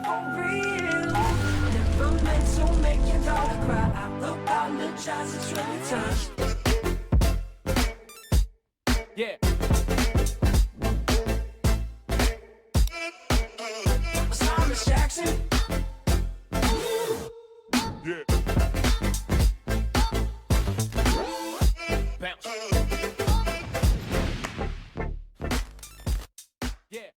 for real. Never meant to make your daughter cry. I apologize, it's really time. Yeah. Thomas Jackson. Yeah. Bounce. Yeah.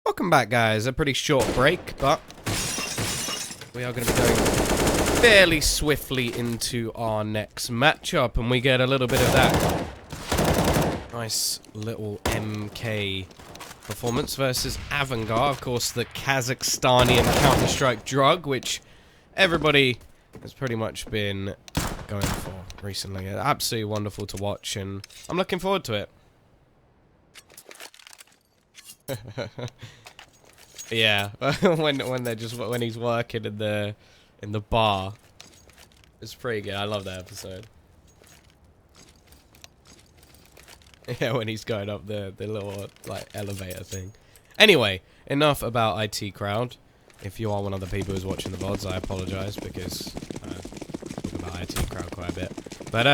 Welcome back, guys. A pretty short break, but we are going to be going fairly swiftly into our next matchup, and we get a little bit of that nice little MK performance versus AVANGAR, of course, the Kazakhstani and Counter-Strike drug, which everybody has pretty much been going for recently. Absolutely wonderful to watch, and I'm looking forward to it. Yeah, when he's working in the bar, it's pretty good. I love that episode. Yeah, when he's going up the little like elevator thing. Anyway, enough about IT Crowd. If you are one of the people who's watching the VODs, I apologize because I talk about IT Crowd quite a bit. But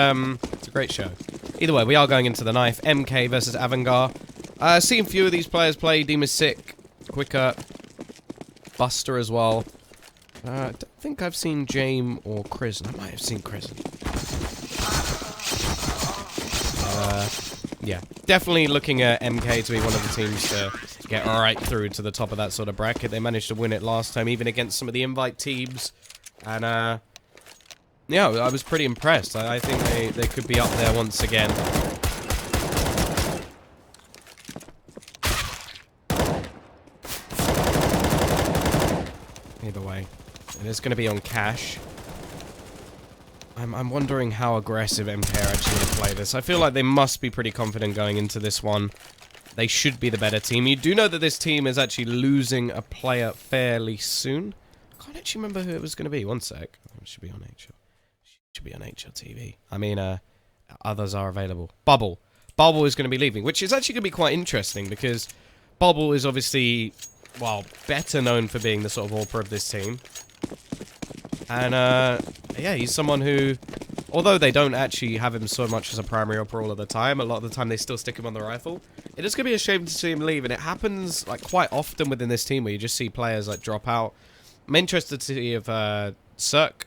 it's a great show. Either way, we are going into the knife. MK versus AVANGAR. Seen a few of these players play. Sick, Quicker, Buster as well. I don't think I've seen Jame or Krisen. I might have seen Krisen. Yeah, definitely looking at MK to be one of the teams to get right through to the top of that sort of bracket. They managed to win it last time, even against some of the invite teams. And, yeah, I was pretty impressed. I think they could be up there once again. Either way, it is going to be on cash. I'm wondering how aggressive MK are actually going to play this. I feel like they must be pretty confident going into this one. They should be the better team. You do know that this team is actually losing a player fairly soon. I can't actually remember who it was going to be. One sec. It should be on HL. Should be on HLTV. I mean, others are available. Bubble. Bubble is going to be leaving, which is actually going to be quite interesting because Bubble is obviously, well, better known for being the sort of AWPer of this team. And, yeah, he's someone who, although they don't actually have him so much as a primary AWPer all of the time, a lot of the time they still stick him on the rifle. It is going to be a shame to see him leave, and it happens, like, quite often within this team where you just see players, like, drop out. I'm interested to see if, Cirque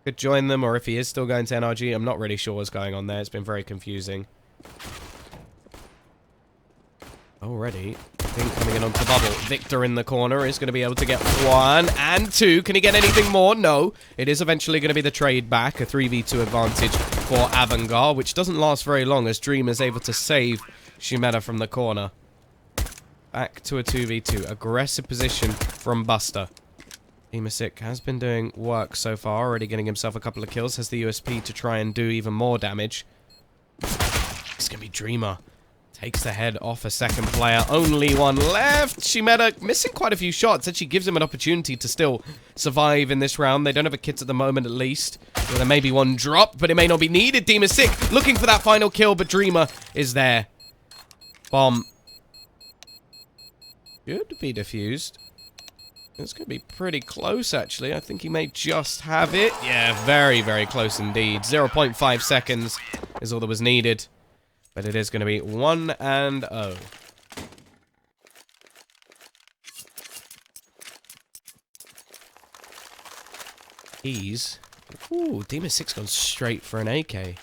could join them, or if he is still going to NRG. I'm not really sure what's going on there. It's been very confusing. Already, coming in onto Bubble. Victor in the corner is going to be able to get 1 and 2. Can he get anything more? No. It is eventually going to be the trade back. A 3v2 advantage for AVANGAR, which doesn't last very long as Dream is able to save Shimeta from the corner. Back to a 2v2. Aggressive position from Buster. Sick has been doing work so far, already getting himself a couple of kills. Has the USP to try and do even more damage. It's going to be Dreamer. Takes the head off a second player. Only one left. Shimeta missing quite a few shots. Actually gives him an opportunity to still survive in this round. They don't have a kit at the moment, at least. Well, there may be one drop, but it may not be needed. Sick looking for that final kill, but Dreamer is there. Bomb. Should be defused. It's going to be pretty close, actually. I think he may just have it. Yeah, very, very close indeed. 0.5 seconds is all that was needed. But it is going to be 1 and 0. He's... Ooh, Sick's gone straight for an AK. And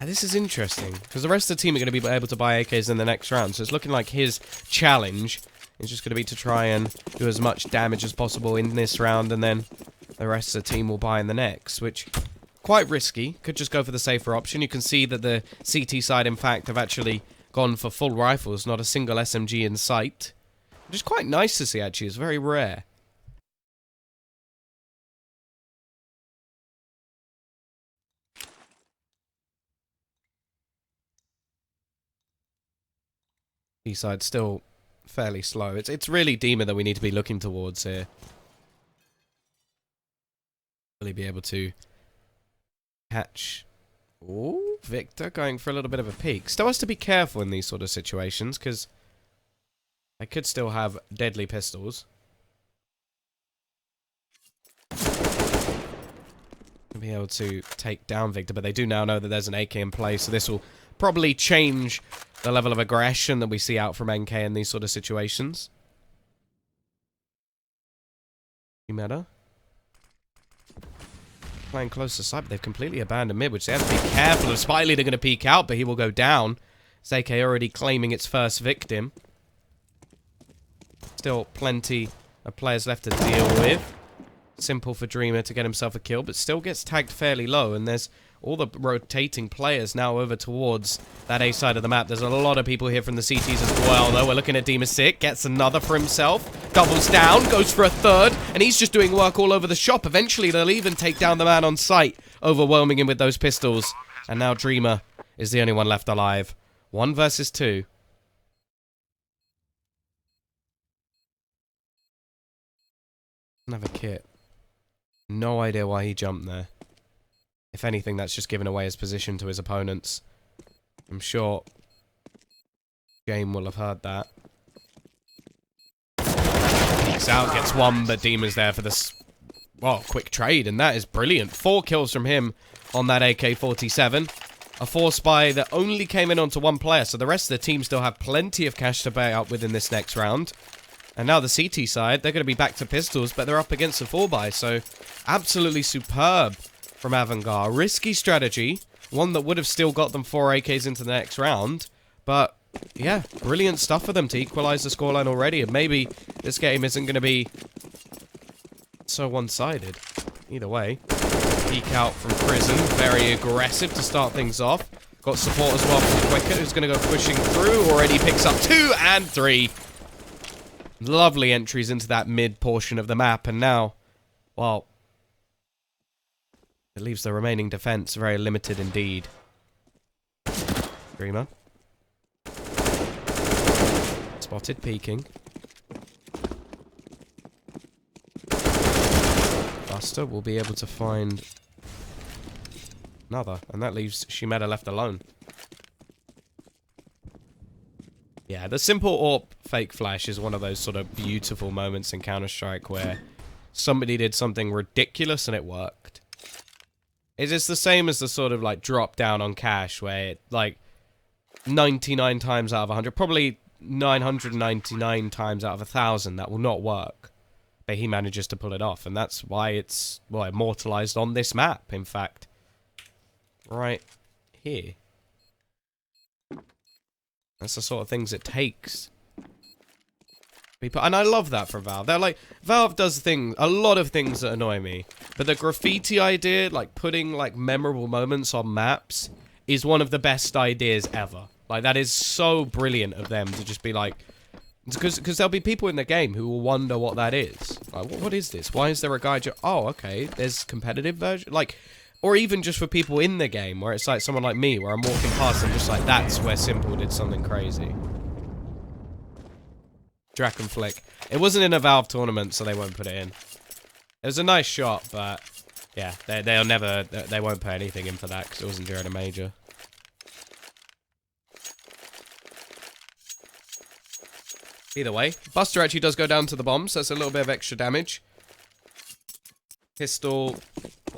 this is interesting, because the rest of the team are going to be able to buy AKs in the next round. So it's looking like his challenge is just going to be to try and do as much damage as possible in this round, and then the rest of the team will buy in the next, which... Quite risky. Could just go for the safer option. You can see that the CT side, in fact, have actually gone for full rifles, not a single SMG in sight. Which is quite nice to see, actually. It's very rare. B side still fairly slow. It's really Demon that we need to be looking towards here. Really be able to catch. Ooh, Victor going for a little bit of a peek. Still has to be careful in these sort of situations, because they could still have deadly pistols. Be able to take down Victor, but they do now know that there's an AK in play, so this will probably change the level of aggression that we see out from NK in these sort of situations. Meta playing close to side, but they've completely abandoned mid, which they have to be careful of. Spiley, they're going to peek out, but he will go down. AK already claiming its first victim. Still plenty of players left to deal with. Simple for Dreamer to get himself a kill, but still gets tagged fairly low, and there's all the rotating players now over towards that A side of the map. There's a lot of people here from the CTs as well, though. We're looking at Demasic, gets another for himself, doubles down, goes for a third, and he's just doing work all over the shop. Eventually, they'll even take down the man on site, overwhelming him with those pistols. And now Dreamer is the only one left alive. 1 versus 2. Doesn't have a kit. No idea why he jumped there. If anything, that's just giving away his position to his opponents. I'm sure Game will have heard that. Peeks out, gets one, but Demon's there for this, well, quick trade, and that is brilliant. 4 kills from him on that AK-47. A force buy that only came in onto 1 player, so the rest of the team still have plenty of cash to pay out within this next round. And now the CT side, they're going to be back to pistols, but they're up against a 4-buy, so absolutely superb from AVANGAR. Risky strategy, one that would have still got them 4 AKs into the next round, but yeah, brilliant stuff for them to equalize the scoreline already, and maybe this game isn't going to be so one-sided. Either way, peek out from Prison, very aggressive to start things off. Got support as well from Quicker, who's going to go pushing through, already picks up 2 and 3. Lovely entries into that mid portion of the map, and now, well, it leaves the remaining defense very limited indeed. Dreamer. Spotted peeking. Buster will be able to find another, and that leaves Shimeda left alone. Yeah, the simple AWP fake flash is one of those sort of beautiful moments in Counter-Strike where somebody did something ridiculous and it worked. It is the same as the sort of like drop down on Cash where it, like 99 times out of 100, probably 999 times out of 1,000 that will not work. But he manages to pull it off, and that's why it's, well, immortalized on this map, in fact. Right here. That's the sort of things it takes. And I love that for Valve. They're like, Valve does things, a lot of things that annoy me. But the graffiti idea, like putting like memorable moments on maps, is one of the best ideas ever. Like, that is so brilliant of them to just be like, because there'll be people in the game who will wonder what that is. Like, what is this? Why is there a guy oh, okay, there's competitive version? Like, or even just for people in the game, where it's like someone like me, where I'm walking past and just like, that's where Simple did something crazy. Draken Flick. It wasn't in a Valve tournament, so they won't put it in. It was a nice shot, but yeah, they'll never, they won't put anything in for that, because it wasn't during a major. Either way, Buster actually does go down to the bomb, so that's a little bit of extra damage. Pistol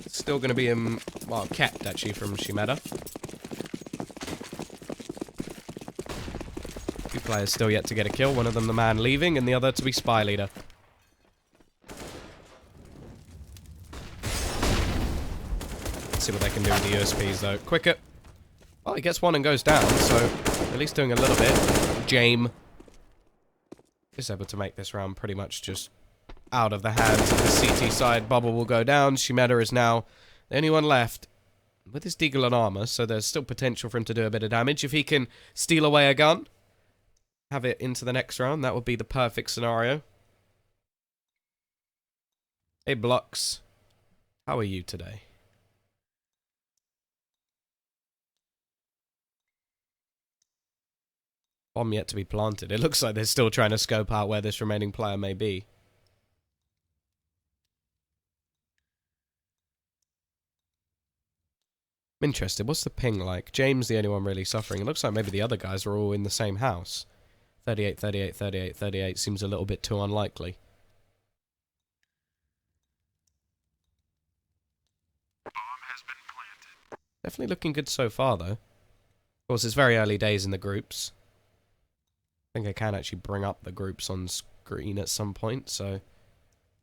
still going to be, well, kept actually from Shimeda. 2 players still yet to get a kill, one of them the man leaving, and the other to be spy leader. Let's see what they can do with the USPs though. Quicker. Well, he gets one and goes down, so at least doing a little bit. Jame is able to make this round pretty much just out of the hands of the CT side. Bubble will go down. Shimeda is now the only one left with his deagle and armor, so there's still potential for him to do a bit of damage. If he can steal away a gun, have it into the next round, that would be the perfect scenario. Hey, Blux. How are you today? Bomb yet to be planted. It looks like they're still trying to scope out where this remaining player may be. I'm interested. What's the ping like? James the only one really suffering. It looks like maybe the other guys are all in the same house. 38, 38, 38, 38 seems a little bit too unlikely. Definitely looking good so far, though. Of course, it's very early days in the groups. I think I can actually bring up the groups on screen at some point, so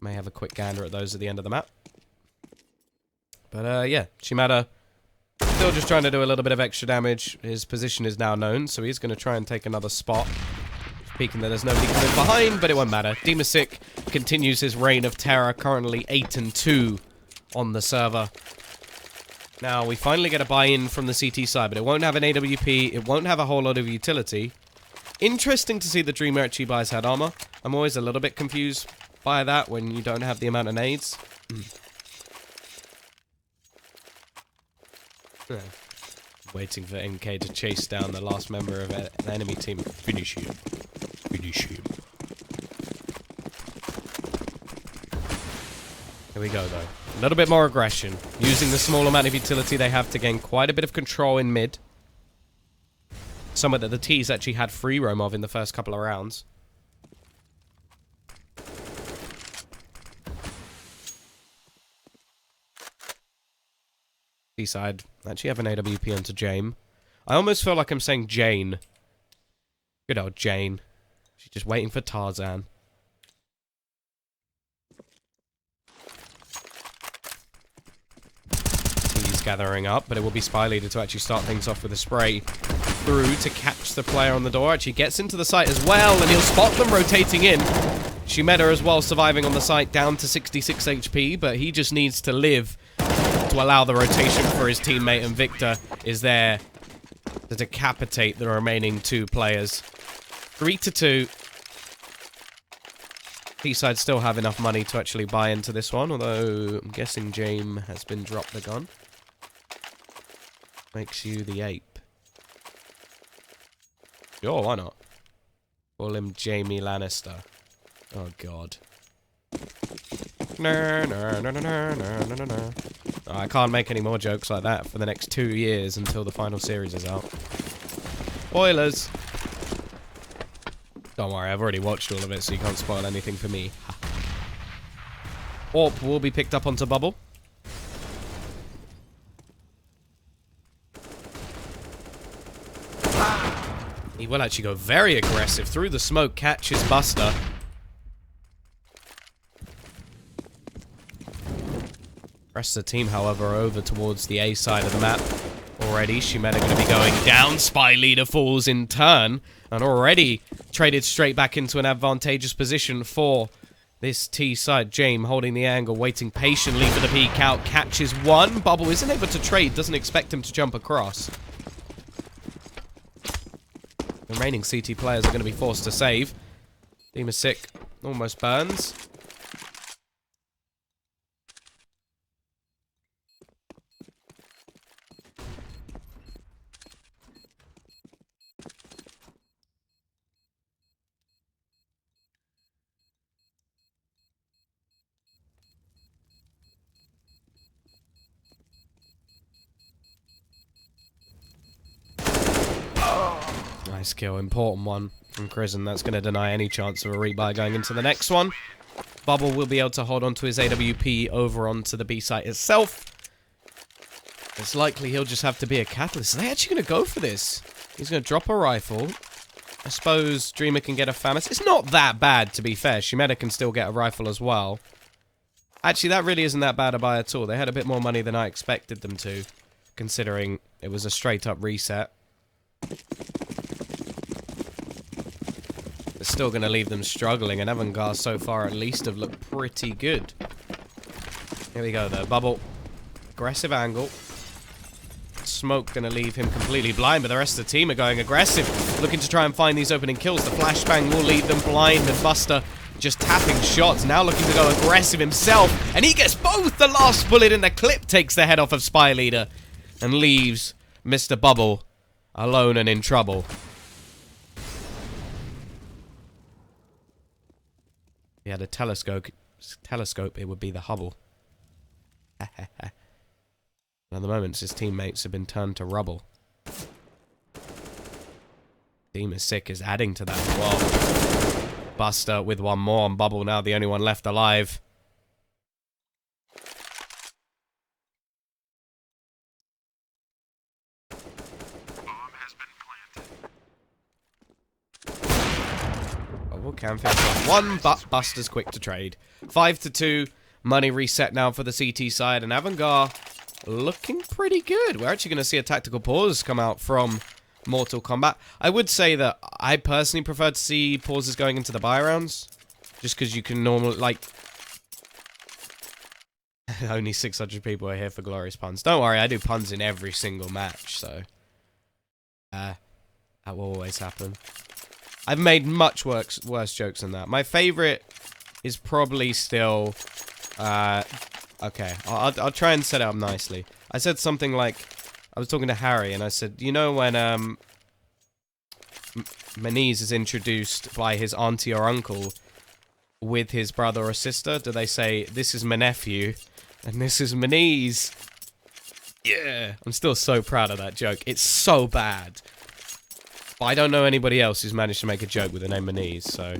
may have a quick gander at those at the end of the map. But, yeah, Shimada still just trying to do a little bit of extra damage. His position is now known, so he's going to try and take another spot. Peeking that there's nobody coming behind, but it won't matter. Demasik continues his reign of terror, currently 8-2 on the server. Now, we finally get a buy-in from the CT side, but it won't have an AWP, it won't have a whole lot of utility. Interesting to see the Dreamer actually buys head armor. I'm always a little bit confused by that when you don't have the amount of nades. Waiting for NK to chase down the last member of the enemy team. Finish him. Finish him. Here we go, though. A little bit more aggression. Using the small amount of utility they have to gain quite a bit of control in mid. Somewhere that the T's actually had free roam of in the first couple of rounds. T-side actually have an AWP onto Jane. I almost feel like I'm saying Jane. Good old Jane. She's just waiting for Tarzan. He's gathering up, but it will be Spyleader to actually start things off with a spray through to catch the player on the door. Actually gets into the site as well, and he'll spot them rotating in. Shimeda as well surviving on the site, down to 66 HP, but he just needs to live to allow the rotation for his teammate, and Victor is there to decapitate the remaining two players. 3-2. T-side still have enough money to actually buy into this one, although I'm guessing James has been dropped the gun. Makes you the ape. Sure, why not? Call him Jamie Lannister. Oh, God. No, no, no, no, no, no, no, no. Oh, I can't make any more jokes like that for the next 2 years until the final series is out. Spoilers! Don't worry, I've already watched all of it, so you can't spoil anything for me. Orp will be picked up onto Bubble. He will actually go very aggressive through the smoke, catches Buster. Rest of the team, however, are over towards the A side of the map. Already, Shimeda going to be going down. Spyleader falls in turn. And already traded straight back into an advantageous position for this T side. James holding the angle, waiting patiently for the peek out. Catches one. Bubble isn't able to trade. Doesn't expect him to jump across. The remaining CT players are going to be forced to save. Demasik almost burns. Nice kill, important one from Crizzen. That's going to deny any chance of a rebuy going into the next one. Bubble will be able to hold on to his AWP over onto the B site itself. It's likely he'll just have to be a catalyst. Are they actually going to go for this? He's going to drop a rifle. I suppose Dreamer can get a FAMAS. It's not that bad, to be fair. Shimeda can still get a rifle as well. Actually, that really isn't that bad a buy at all. They had a bit more money than I expected them to, considering it was a straight-up reset. It's still going to leave them struggling, and AVANGAR so far at least have looked pretty good. Here we go, though. Bubble. Aggressive angle. Smoke going to leave him completely blind, but the rest of the team are going aggressive, looking to try and find these opening kills. The flashbang will leave them blind, and Buster just tapping shots, now looking to go aggressive himself, and he gets both! The last bullet in the clip takes the head off of Spyleader, and leaves Mr. Bubble alone and in trouble. If he had a telescope, it would be the Hubble. At the moment, his teammates have been turned to rubble. Team is sick is adding to that as well. Buster with one more on Bubble now, the only one left alive. Bubble can finish off one, but Buster's quick to trade. 5-2. Money reset now for the CT side, and AVANGAR looking pretty good. We're actually going to see a tactical pause come out from Mortal Kombat. I would say that I personally prefer to see pauses going into the buy rounds, just because you can normally, like, only 600 people are here for glorious puns. Don't worry, I do puns in every single match, so that will always happen. I've made much worse jokes than that. My favorite is probably still okay, I'll try and set it up nicely. I said something like, I was talking to Harry, and I said, you know when Maniz is introduced by his auntie or uncle with his brother or sister, do they say, this is my nephew, and this is Maniz? Yeah, I'm still so proud of that joke. It's so bad. But I don't know anybody else who's managed to make a joke with the name Maniz, so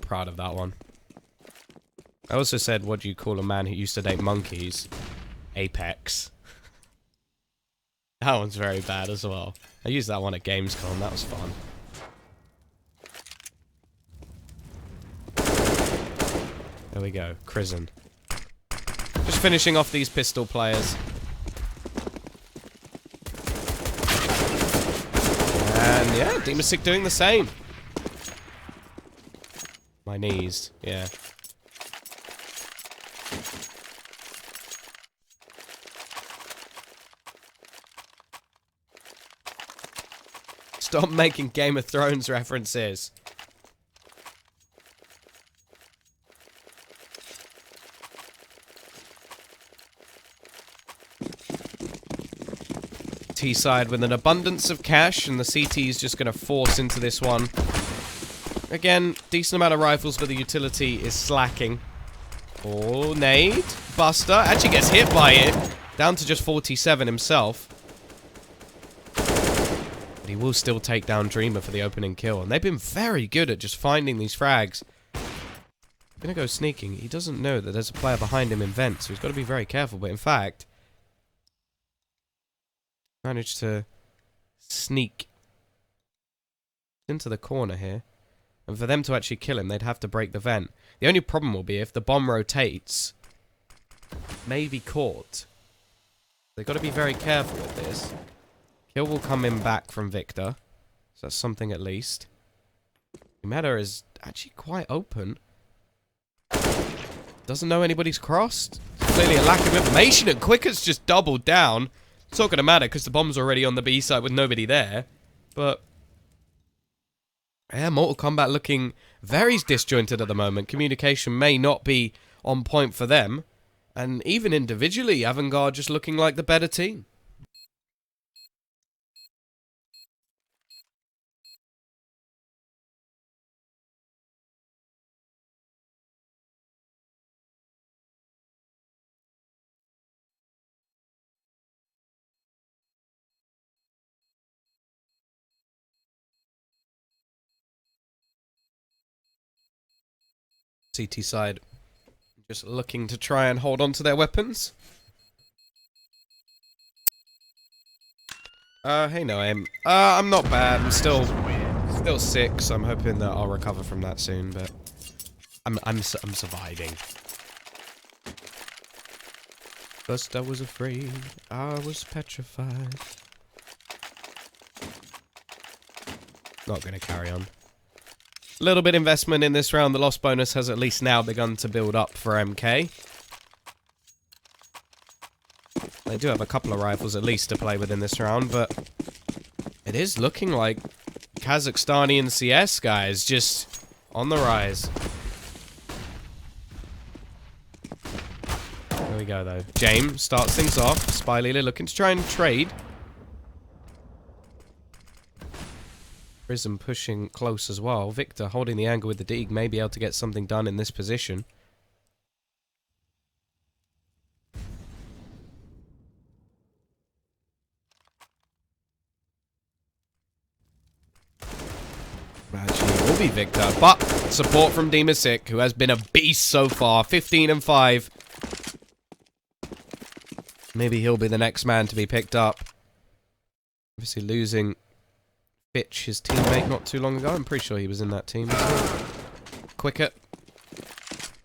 proud of that one. I also said, what do you call a man who used to date monkeys? Apex. That one's very bad as well. I used that one at Gamescom, that was fun. There we go, Crizzen. Just finishing off these pistol players. And yeah, Demasic doing the same. My knees, yeah. Stop making Game of Thrones references. T-side with an abundance of cash, and the CT is just going to force into this one. Again, decent amount of rifles, but the utility is slacking. Oh, nade. Buster actually gets hit by it. Down to just 47 himself. But he will still take down Dreamer for the opening kill. And they've been very good at just finding these frags. Gonna go sneaking. He doesn't know that there's a player behind him in vent, so he's got to be very careful. But in fact, managed to sneak into the corner here. And for them to actually kill him, they'd have to break the vent. The only problem will be if the bomb rotates, may be caught. They've got to be very careful with this. Kill will come in back from Victor. So that's something at least. Meta is actually quite open. Doesn't know anybody's crossed. It's clearly a lack of information, and Quicker's just doubled down. It's not going to matter because the bomb's already on the B side with nobody there. But yeah, Mortal Kombat looking very disjointed at the moment. Communication may not be on point for them. And even individually, AVANGAR just looking like the better team. CT side just looking to try and hold on to their weapons. Hey Noam. I'm not bad. I'm still sick, so I'm hoping that I'll recover from that soon, but I'm surviving. First I was afraid, I was petrified. Not gonna carry on. Little bit investment in this round. The loss bonus has at least now begun to build up for MK. They do have a couple of rifles at least to play with in this round, but it is looking like Kazakhstani and CS guys just on the rise. There we go though. James starts things off. Spy Leader looking to try and trade. Prism pushing close as well. Victor holding the angle with the Deeg, may be able to get something done in this position. Actually, it will be Victor, but support from Demasik, who has been a beast so far. 15 and 5. Maybe he'll be the next man to be picked up. Obviously losing Fitch, his teammate, not too long ago. I'm pretty sure he was in that team as well. Quicker.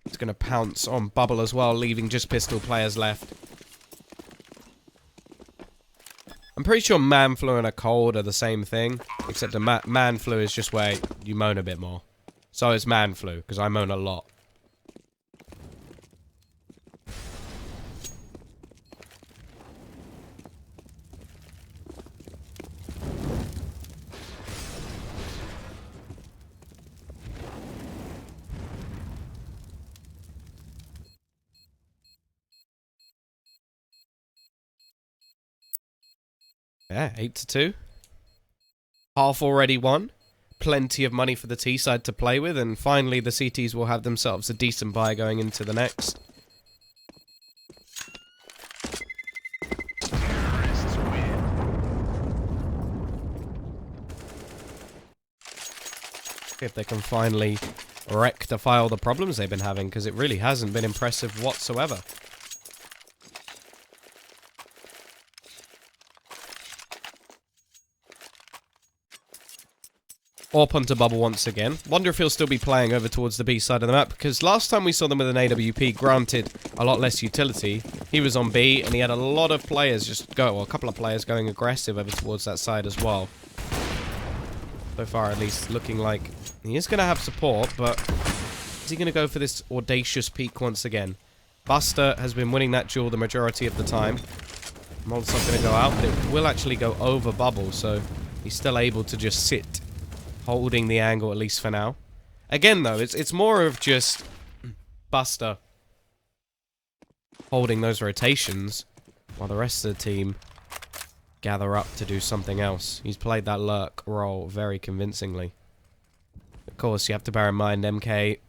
He's going to pounce on Bubble as well, leaving just pistol players left. I'm pretty sure Man Flu and a Cold are the same thing, except a Man Flu is just where you moan a bit more. So it's Man Flu, because I moan a lot. Yeah, 8-2. Half already won. Plenty of money for the T side to play with, and finally the CTs will have themselves a decent buy going into the next. If they can finally rectify all the problems they've been having, because it really hasn't been impressive whatsoever. Orp onto Bubble once again. Wonder if he'll still be playing over towards the B side of the map, because last time we saw them with an AWP, granted, a lot less utility, he was on B, and he had a lot of players just go, well, a couple of players going aggressive over towards that side as well. So far, at least, looking like he is going to have support, but is he going to go for this audacious peak once again? Buster has been winning that duel the majority of the time. Molotov going to go out, but it will actually go over Bubble, so he's still able to just sit, holding the angle, at least for now. Again, though, it's more of just Buster holding those rotations while the rest of the team gather up to do something else. He's played that lurk role very convincingly. Of course, you have to bear in mind, MK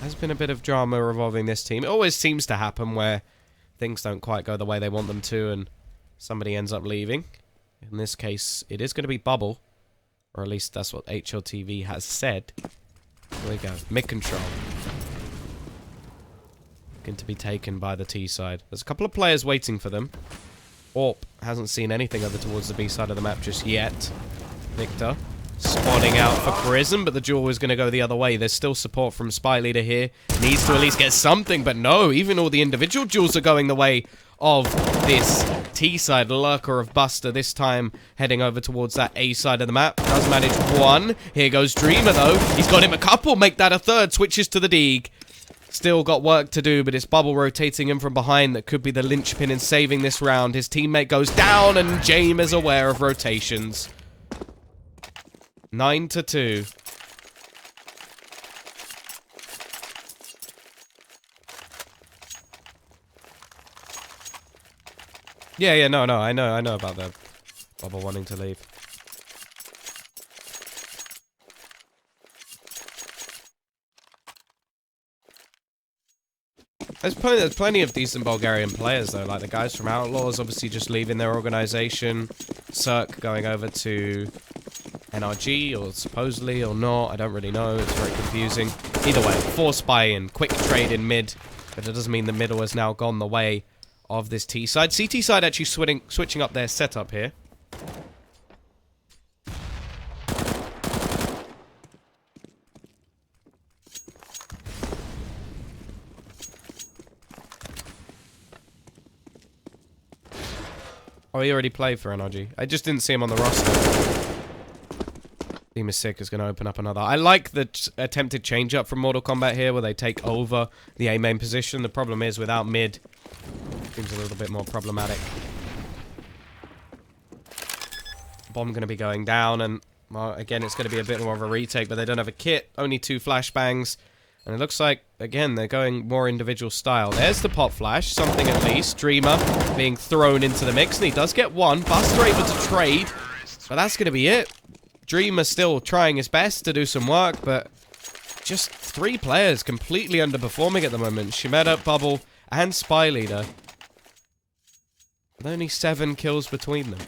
has been a bit of drama revolving this team. It always seems to happen where things don't quite go the way they want them to and somebody ends up leaving. In this case, it is going to be Bubble. Or at least that's what HLTV has said. There we go. Mid control. Looking to be taken by the T side. There's a couple of players waiting for them. Orp hasn't seen anything over towards the B side of the map just yet. Victor spawning out for Prism, but the duel is going to go the other way. There's still support from Spy Leader here. Needs to at least get something, but no. Even all the individual duels are going the way of this T-side lurker of Buster, this time heading over towards that A side of the map. Does manage one. Here goes Dreamer, though. He's got him a couple. Make that a third. Switches to the Deeg. Still got work to do, but it's Bubble rotating in from behind that could be the linchpin in saving this round. His teammate goes down, and James is aware of rotations. 9-2. Yeah, no, I know about the Bubble wanting to leave. There's plenty of decent Bulgarian players, though, like the guys from Outlaws obviously just leaving their organization. Cirque going over to NRG, or supposedly, or not, I don't really know, it's very confusing. Either way, force buy-in, quick trade in mid, but it doesn't mean the middle has now gone the way of this T side. CT side actually switching up their setup here. Oh, he already played for NRG. I just didn't see him on the roster. Team is sick is going to open up another. I like the attempted change up from Mortal Kombat here, where they take over the A main position. The problem is without mid, seems a little bit more problematic. Bomb going to be going down, and well, again, it's going to be a bit more of a retake, but they don't have a kit. Only 2 flashbangs, and it looks like, again, they're going more individual style. There's the pop flash, something at least. Dreamer being thrown into the mix, and he does get one. Buster able to trade, but that's going to be it. Dreamer still trying his best to do some work, but just 3 players completely underperforming at the moment. Shimeda, Bubble, and Spy Leader. With only 7 kills between them.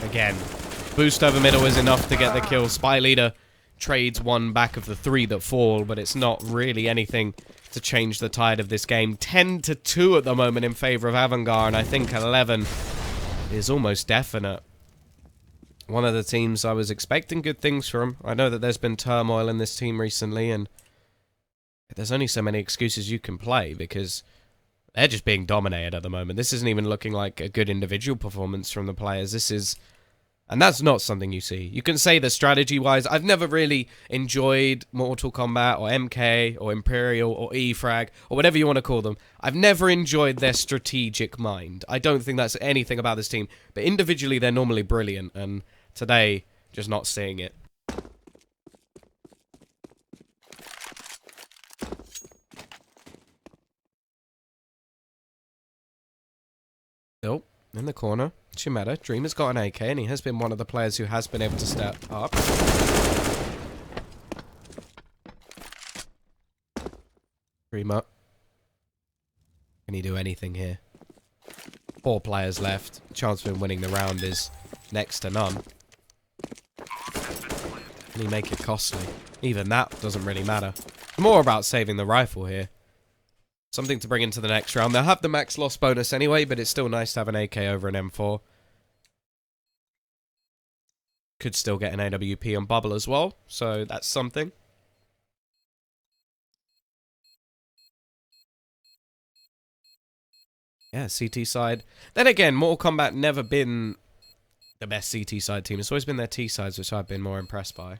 Again, boost over middle is enough to get the kill. Spy Leader trades 1 back of the 3 that fall, but it's not really anything to change the tide of this game. 10-2 at the moment in favor of AVANGAR, and I think 11 is almost definite. One of the teams I was expecting good things from. I know that there's been turmoil in this team recently, and there's only so many excuses you can play, because they're just being dominated at the moment. This isn't even looking like a good individual performance from the players. This is... And that's not something you see. You can say that strategy-wise, I've never really enjoyed Mortal Kombat or MK or Imperial or E-Frag or whatever you want to call them. I've never enjoyed their strategic mind. I don't think that's anything about this team. But individually, they're normally brilliant. And today, just not seeing it. Nope. In the corner, Shimeda. Dreamer's got an AK, and he has been one of the players who has been able to step up. Dreamer. Can he do anything here? 4 players left. Chance of him winning the round is next to none. Can he make it costly? Even that doesn't really matter. More about saving the rifle here. Something to bring into the next round. They'll have the max loss bonus anyway, but it's still nice to have an AK over an M4. Could still get an AWP on Bubble as well, so that's something. Yeah, CT side. Then again, Mortal Kombat never been the best CT side team. It's always been their T sides, which I've been more impressed by.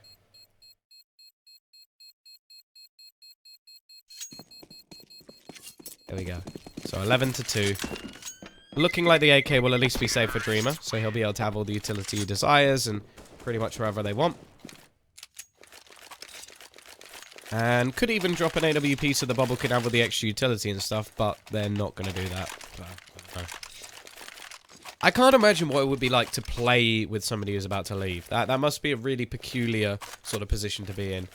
There we go. So 11-2. Looking like the AK will at least be safe for Dreamer, so he'll be able to have all the utility he desires and pretty much wherever they want. And could even drop an AWP so the Bubble can have all the extra utility and stuff, but they're not going to do that. So, I don't know. I can't imagine what it would be like to play with somebody who's about to leave. That must be a really peculiar sort of position to be in.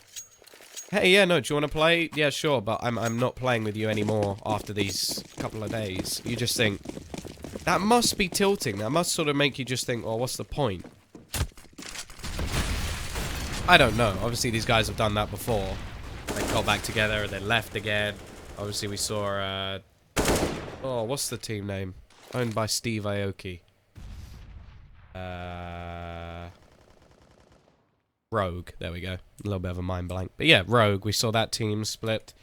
Hey, yeah, no, do you want to play? Yeah, sure, but I'm not playing with you anymore after these couple of days. You just think, that must be tilting. That must sort of make you just think, oh, what's the point? I don't know. Obviously, these guys have done that before. They got back together and then left again. Obviously, we saw, oh, what's the team name? Owned by Steve Aoki. Rogue. There we go. A little bit of a mind blank. But yeah, Rogue. We saw that team split.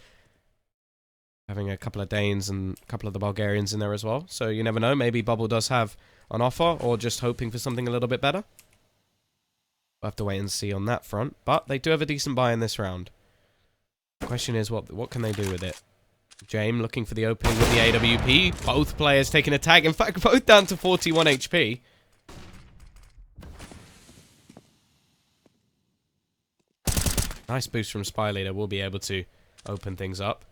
Having a couple of Danes and a couple of the Bulgarians in there as well. So you never know. Maybe Bubble does have an offer or just hoping for something a little bit better. We'll have to wait and see on that front. But they do have a decent buy in this round. The question is, what can they do with it? James looking for the opening with the AWP. Both players taking a tag. In fact, both down to 41 HP. Nice boost from Spy Leader. We'll be able to open things up.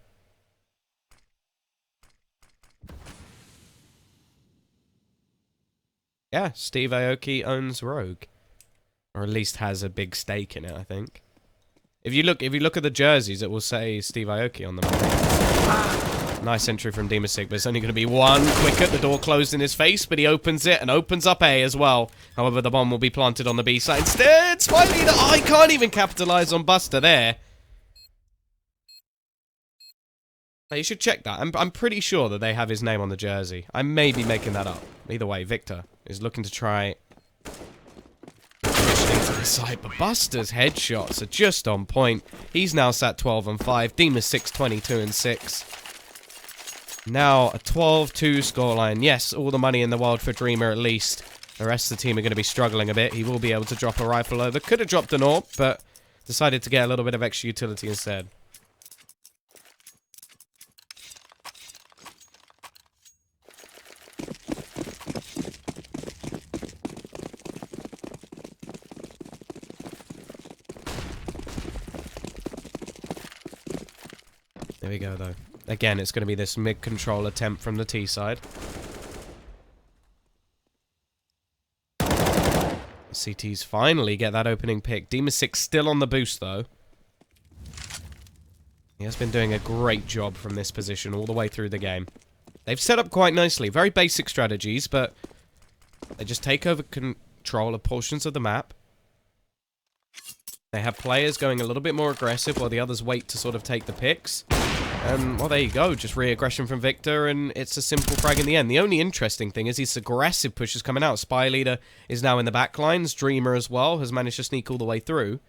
Yeah, Steve Aoki owns Rogue. Or at least has a big stake in it, I think. If you look at the jerseys, it will say Steve Aoki on them. Nice entry from Demasig, but it's only going to be one. Quicker, the door closed in his face, but he opens it and opens up A as well. However, the bomb will be planted on the B side instead. Spy Leader, oh, he can't even capitalize on Buster there. Now, you should check that. I'm pretty sure that they have his name on the jersey. I may be making that up. Either way, Victor is looking to try to the side, but Buster's headshots are just on point. He's now sat 12-5. Demasig 22-6. Now a 12-2 scoreline. Yes, all the money in the world for Dreamer at least. The rest of the team are going to be struggling a bit. He will be able to drop a rifle over. Could have dropped an AWP, but decided to get a little bit of extra utility instead. There we go, though. Again, it's going to be this mid-control attempt from the T side. CTs finally get that opening pick. Demasix still on the boost, though. He has been doing a great job from this position all the way through the game. They've set up quite nicely. Very basic strategies, but they just take over control of portions of the map. They have players going a little bit more aggressive while the others wait to sort of take the picks. And, well, there you go. Just re-aggression from Victor, and it's a simple frag in the end. The only interesting thing is these aggressive pushes coming out. Spy Leader is now in the back lines. Dreamer as well has managed to sneak all the way through.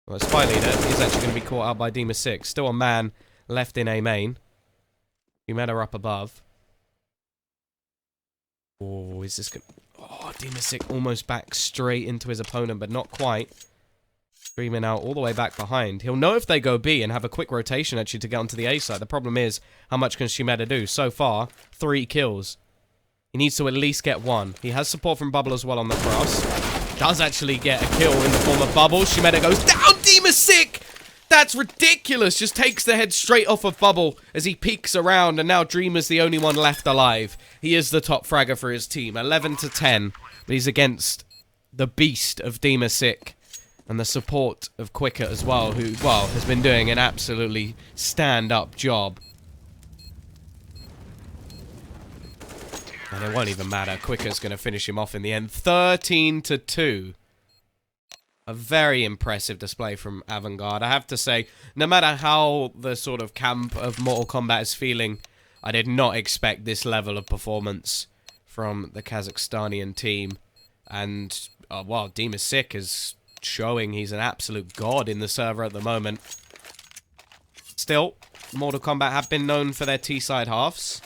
Well, Spy Leader is actually going to be caught out by Demasix. Still a man left in A main. Humeda up above. Oh, is this good? Oh, Demasix almost back straight into his opponent, but not quite. Dreaming out all the way back behind. He'll know if they go B and have a quick rotation, actually, to get onto the A side. The problem is, how much can Humeda do? So far, 3 kills. He needs to at least get 1. He has support from Bubble as well on the cross. Does actually get a kill in the form of Bubble. Humeda goes down. Demasix! That's ridiculous. Just takes the head straight off of Bubble as he peeks around, and now Dreamer's the only one left alive. He is the top fragger for his team. 11-10. But he's against the beast of Demasix. And the support of Quicker as well, who, well, has been doing an absolutely stand-up job. And it won't even matter. Quicker's going to finish him off in the end. 13-2. A very impressive display from AVANGAR. I have to say, no matter how the sort of camp of Mortal Kombat is feeling, I did not expect this level of performance from the Kazakhstanian team. And, well, Demasix is showing he's an absolute god in the server at the moment. Still, Mortal Kombat have been known for their T-side halves.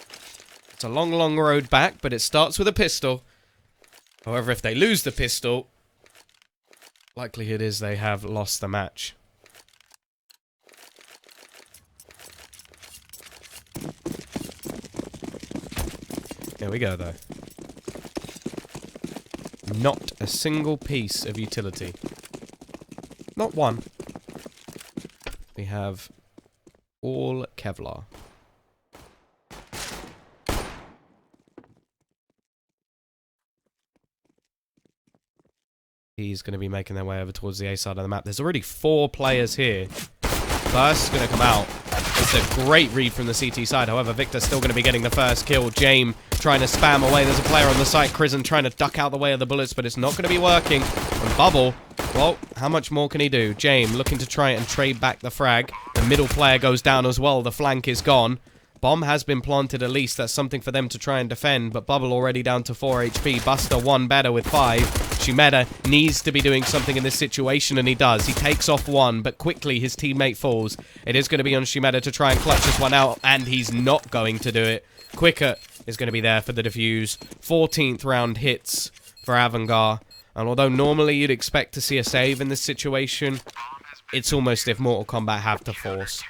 It's a long, long road back, but it starts with a pistol. However, if they lose the pistol, likelihood is they have lost the match. Here we go, though. Not a single piece of utility. Not one. We have all Kevlar. He's going to be making their way over towards the A side of the map. There's already 4 players here. First is going to come out. It's a great read from the CT side. However, Victor's still going to be getting the first kill. Jame trying to spam away. There's a player on the site. Krisen trying to duck out the way of the bullets, but it's not going to be working. And Bubble, well, how much more can he do? Jame looking to try and trade back the frag. The middle player goes down as well. The flank is gone. Bomb has been planted at least. That's something for them to try and defend. But Bubble already down to 4 HP. Buster 1 better with 5. Humeda needs to be doing something in this situation, and he does. He takes off 1, but quickly his teammate falls. It is going to be on Humeda to try and clutch this one out, and he's not going to do it. Quicker is going to be there for the defuse. 14th round hits for AVANGAR. And although normally you'd expect to see a save in this situation, it's almost if Mortal Kombat have to force.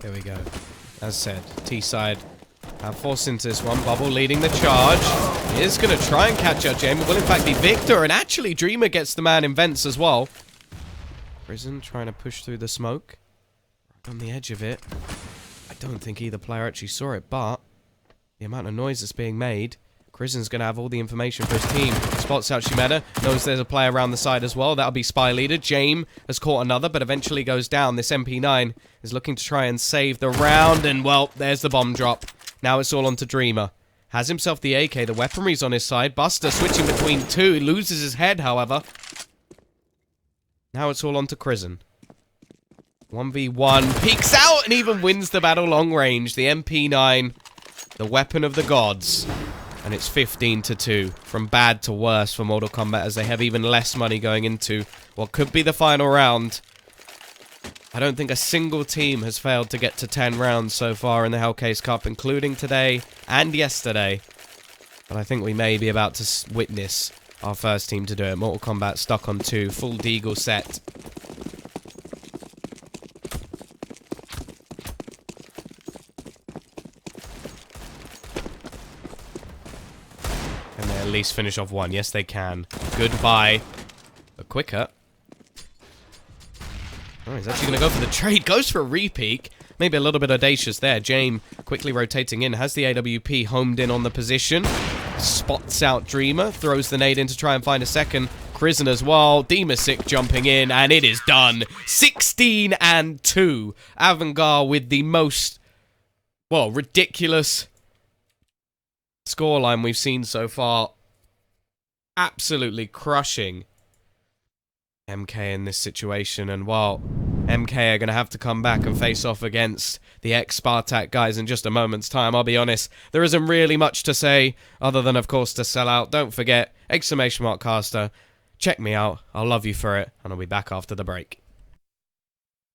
Here we go. As said, T-side have forced into this one. Bubble leading the charge. He is going to try and catch up Jamie. Will in fact be Victor, and actually Dreamer gets the man in vents as well. Prison trying to push through the smoke. Right on the edge of it. I don't think either player actually saw it, but the amount of noise that's being made, Krisen's going to have all the information for his team. Spots out Humeda. Knows there's a player around the side as well. That'll be Spy Leader. Jame has caught another, but eventually goes down. This MP9 is looking to try and save the round. And, well, there's the bomb drop. Now it's all on to Dreamer. Has himself the AK. The weaponry's on his side. Buster switching between 2. He loses his head, however. Now it's all on to Krisen. 1v1. Peeks out and even wins the battle long range. The MP9. The weapon of the gods. And it's 15-2. From bad to worse for Mortal Kombat as they have even less money going into what could be the final round. I don't think a single team has failed to get to 10 rounds so far in the Hellcase Cup, including today and yesterday. But I think we may be about to witness our first team to do it. Mortal Kombat stuck on 2, full Deagle set. Can they at least finish off 1? Yes, they can. Goodbye. But quicker. Oh, he's actually going to go for the trade. Goes for a repeat. Maybe a little bit audacious there. Jame quickly rotating in. Has the AWP homed in on the position. Spots out Dreamer. Throws the nade in to try and find a second. Crizzen as well. Demasic jumping in. And it is done. 16-2. AVANGAR with the most, well, ridiculous scoreline we've seen so far. Absolutely crushing MK in this situation, and while MK are going to have to come back and face off against the ex-Spartak guys in just a moment's time, I'll be honest, there isn't really much to say, other than, of course, to sell out. Don't forget, !caster. Check me out. I'll love you for it, and I'll be back after the break.